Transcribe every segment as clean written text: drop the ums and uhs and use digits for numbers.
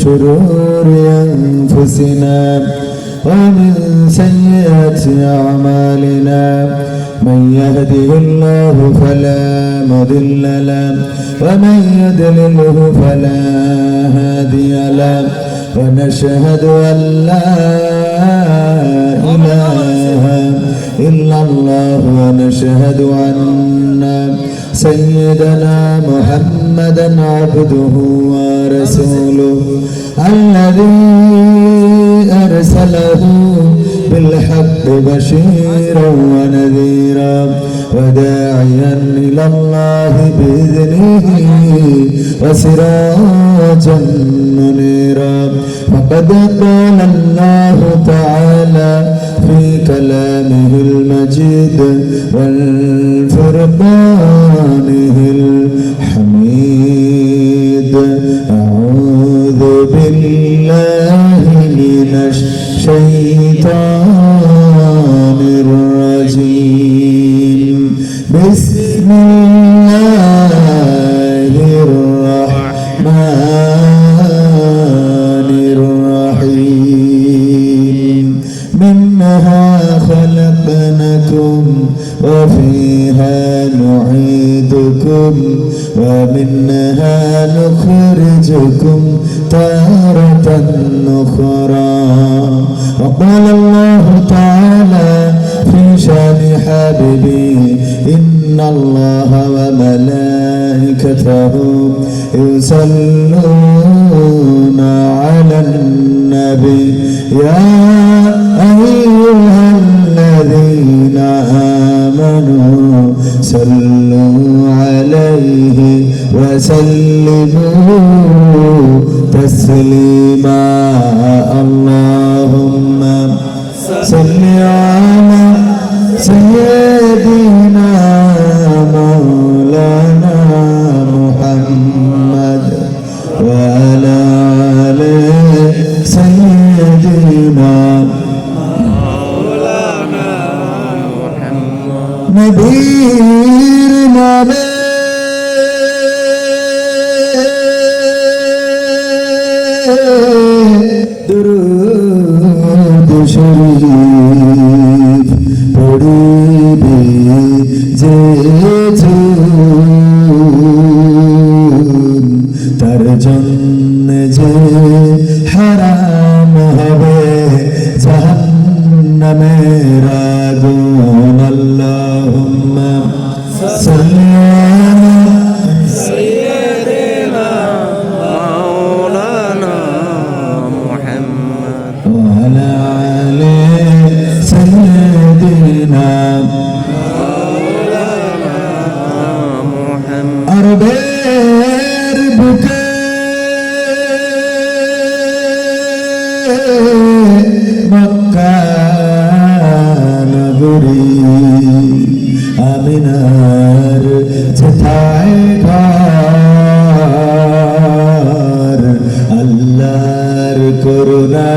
شرور أنفسنا ومن سيئات أعمالنا من يهده الله فلا مضل له ومن يضلله فلا هادي له ونشهد أن لا إله إلا الله ونشهد أن سيدنا محمدا عبده ورسوله الذي أرسله بالحق بشيرا ونذيرا وداعيا إلى الله بإذنه وسراجا منيرا فقد قال الله تعالى في كلامه المجيد والفرقانه الحميد أعوذ بالله من الشيطان الرجيم بسم الله الرحمن الرحيم منها خلقناكم وفيها نعيدكم ومنها نخرجكم تارة أخرى وقال الله تعالى في شان حبيبه إن الله وملائكته يصلون على النبي يا أيها الذين آمنوا صلوا عليه وسلموا تسليما اللهم صل على سيدنا مولانا محمد وعلى آل سيدنا مولانا محمد نبير نبي درود شريف পড়িবে যে তার জন্য যে হারাম হবে জাহান্নামের আগুন আল্লাহুম্মা সাল্লি আলা সাইয়্যিদিনা মাওলানা মুহাম্মদ ওয়া আলা আলি সাইয়্যিদিনা মাওলানা মুহাম্মদ আরবের বুকে মক্কা নগরী আমিনার যেথায় ঘর আল্লাহর করুণা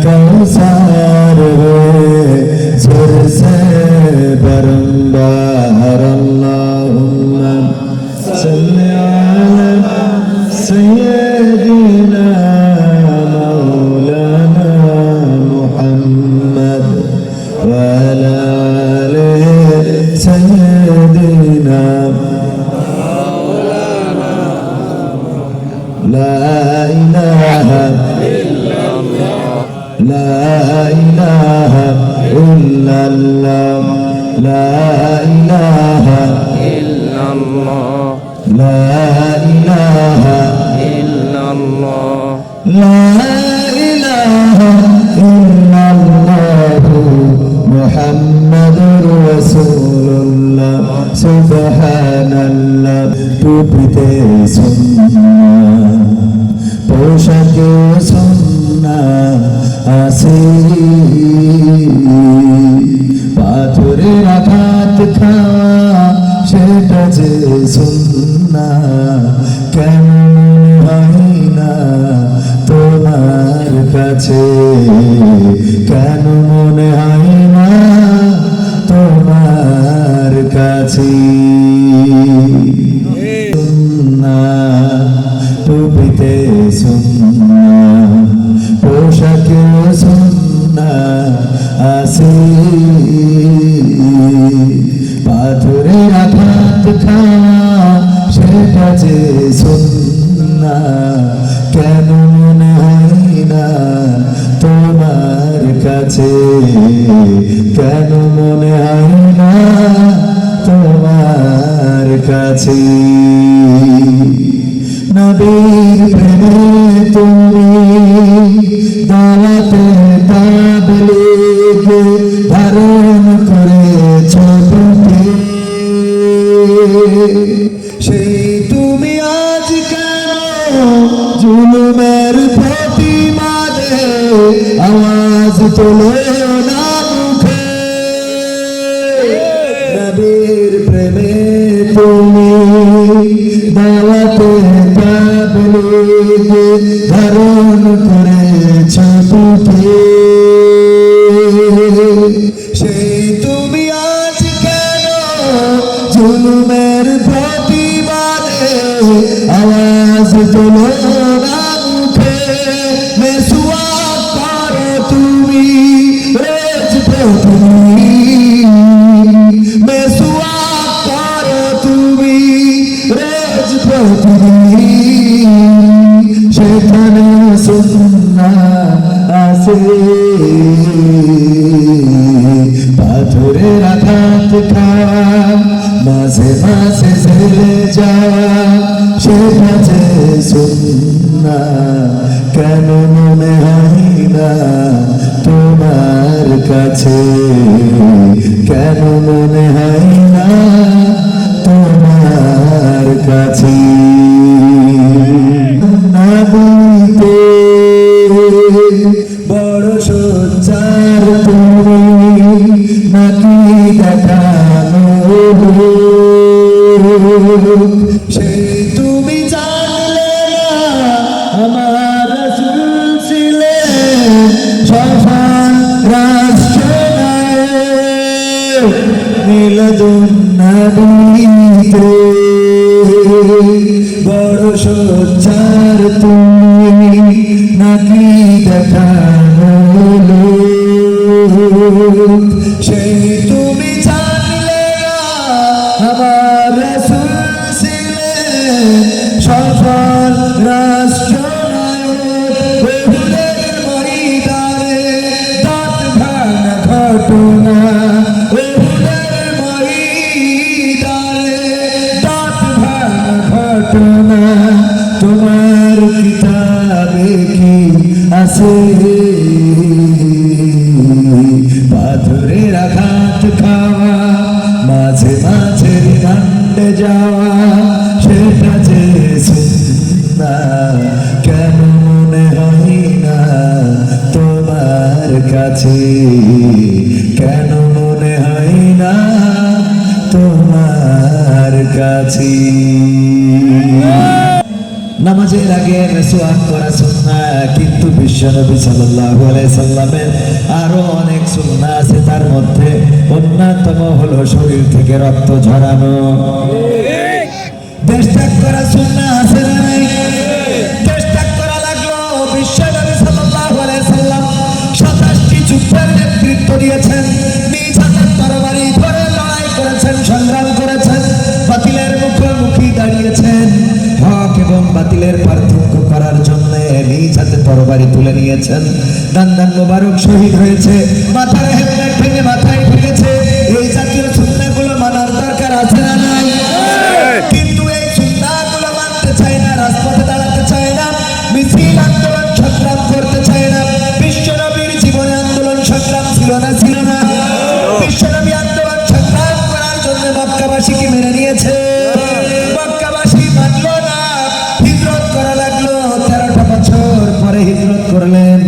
কৌসার হয়ে ঝরছে বারংবার আল্লাহুম্মা সাল্লি আলা সাইয়্যিদিনা মাওলানা মুহাম্মদ ওয়া আলা আলি সাইয়্যিদিনা মাওলানা লা ইলাহা ইল্লাল্লাহ লা ইলাহা ইল্লাল্লাহ লা ইলাহা ইল্লাল্লাহ লা ইলাহা ইল্লাল্লাহ লা ইলাহা ইল্লাল্লাহ মুহাম্মাদুর রাসূলুল্লাহ সুবহানাল্লাহ টুপিতে সুন্নাহ পোশাকে সুন্নাহ আসি পাথরের আঘাত খাওয়া সেটা যে সুন্নাহ কেমন হয় না তোমার কাছে কেন মনে হয় না তোমার কাছে সুন্নাহ টুপিতে সুন্নাহ সেটা যে সুন্নাহ কেন মনে হয় না তোমার কাছে, কেন মনে হয় না তোমার কাছে। নবীর প্রেমে তুমি দাওয়াতে তাবলীগ ধারণ করেছ বুকে, সেই তুমি আজ কেন জুলুমের প্রতিবাদে আওয়াজ তোলো না মুখে। নবীর প্রেমে তুমি দাওয়াতে তাবলীগ ধারণ করেছ বুকে, সেই তুমি আজ কেন জুলুমের প্রতিবাদে আওয়াজ তোলো না মুখে। মেসওয়াক করো তুমি রোজ প্রতিদিন, মেসওয়াক করো তুমি রোজ প্রতিদিন, সেখানে সুন্নাহ আছে। পাথরের আঘাত খাওয়া মাঝে মাঝে ঝেলে যাওয়া সেটা যে সুন্নাহ কেন মনে হয় না তোমার কাছে, কেন মনে হয় না তোমার কাছে। নবীতে বড় সোচ্চার তুমি নাকি দেখানো লোক, সেই তুমি জানলে না আমার রাসূল ছিলেন সফল রাষ্ট্রনায়ক। মিলাদুন নবীতে বড় সোচ্চার তুমি নাকি দেখানো লোক, সেই তুমি জানলে না আমার রাসূল ছিলেন সফল রাষ্ট্রনায়ক। উহুদের ময়দানে দাঁত ভাঙা ঘটনা, উহুদের ময়দানে দাঁত ভাঙা ঘটনা তোমার কিতাবে কি আছে? পাথরের আঘাত খাওয়া মাঝে মাঝে রিমান্ডে যাওয়া সেটা যে সুন্নাহ কেন মনে হয় না তোমার কাছে, কেন মনে হয় না তোমার কাছে। নামাজের আগে মেসওয়াক করা সুন্নাহ, কিন্তু বিশ্বনবী সাল্লাল্লাহু আলাইহি সাল্লামের আরো অনেক সুন্নাহ আছে। তার মধ্যে অন্যতম হলো শরীর থেকে রক্ত ঝরানো। দেশ ত্যাগ করা সুন্নাহ আছে না নাই? দেশ ত্যাগ করা লাগলো। বিশ্বনবী সাল্লাল্লাহু আলাইহি সাল্লাম 27টি যুদ্ধের নেতৃত্ব দিয়েছেন, নিজ হাতে তরবারি ধরে লড়াই করেছেন, সংগ্রাম করেছেন, বাতিলের মুখোমুখি দাঁড়িয়েছেন, হক এবং বাতিলের পার্থক্য করার জন্য নিজ হাতে তরবারি তুলে নিয়েছেন। দান্দান মোবারক শহীদ হয়েছে, মাথার হেলমেট ভেঙে মাথায় ঢুকেছে। এই জাতীয় সুন্নাহগুলো মানার দরকার আছে না নাই? কিন্তু এই সুন্নাহগুলো মানতে চায় না, রাজপথে দাঁড়াতে চায় না, মিছিল আন্দোলন সংগ্রাম করতে চায় না। বিশ্বনবীর জীবনে আন্দোলন সংগ্রাম ছিল না? ছিল না? বিশ্বনবী আন্দোলন সংগ্রাম করার জন্য মক্কাবাসীকে মেনে নিয়েছে, মক্কাবাসী মানল না, হিজরত করা লাগলো। 13টা বছর পরে হিজরত করলেন,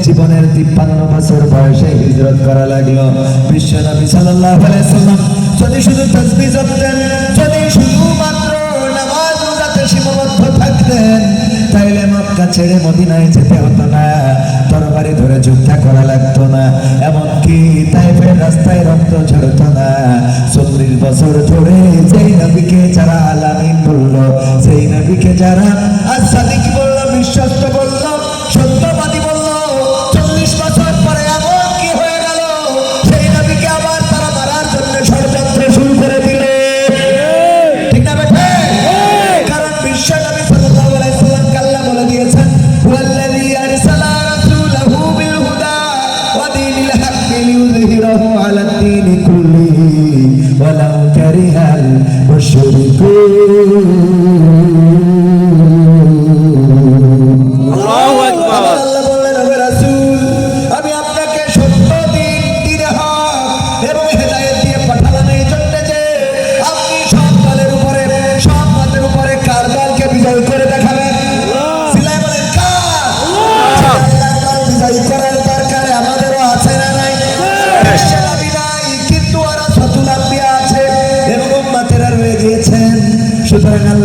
জীবনের 53 বছর বয়সে হিজরত করা লাগলো। বিশ্বনবী সাল্লাল্লাহু আলাইহি সাল্লাম যদি শুধু তাসবিহ জপতেন, যদি শুধুমাত্র নামাজ রোজাতে সীমাবদ্ধ থাকতেন, তাইলে মক্কা ছেড়ে মদিনায় যেতে হতো না, তরবারি ধরে যুদ্ধ করা লাগতো না, এমনকি তাইফের রাস্তায় রক্ত ঝরতো না। 40 বছর ধরে যেই নবীকে যারা আলামিন বলল, সেই নবীকে যারা আস-সাদিক বলল, বিশ্বস্ত বলল, সত্যবাদী বলল, 40 বছর পরে এমন কি হয়ে গেল, সেই নবীকে আবার তারা মারার জন্য ষড়যন্ত্র শুরু করে দিল। ঠিক না বেঠে?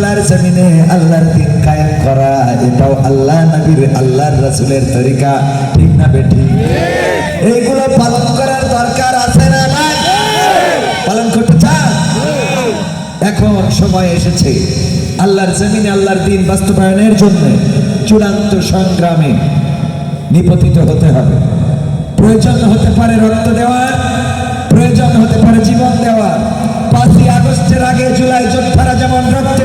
আল্লাহর জমিনে আল্লাহর দিন কায়েম করা, এটাও আল্লাহ নবীর আল্লাহর রাসূলের তরিকা, ঠিক না বেঠি? এইগুলো পালন করার দরকার আছে না নাই? পালন করতে চান? এখন সময় এসেছে আল্লাহর জমিনে আল্লাহর দিন বাস্তবায়নের জন্য চূড়ান্ত সংগ্রামে নিপতিত হতে হবে। প্রয়োজন হতে পারে রক্ত দেওয়ার, প্রয়োজন হতে পারে জীবন দেওয়ার। 5ই আগস্টের আগে জুলাই যোদ্ধারা যেমন রক্তে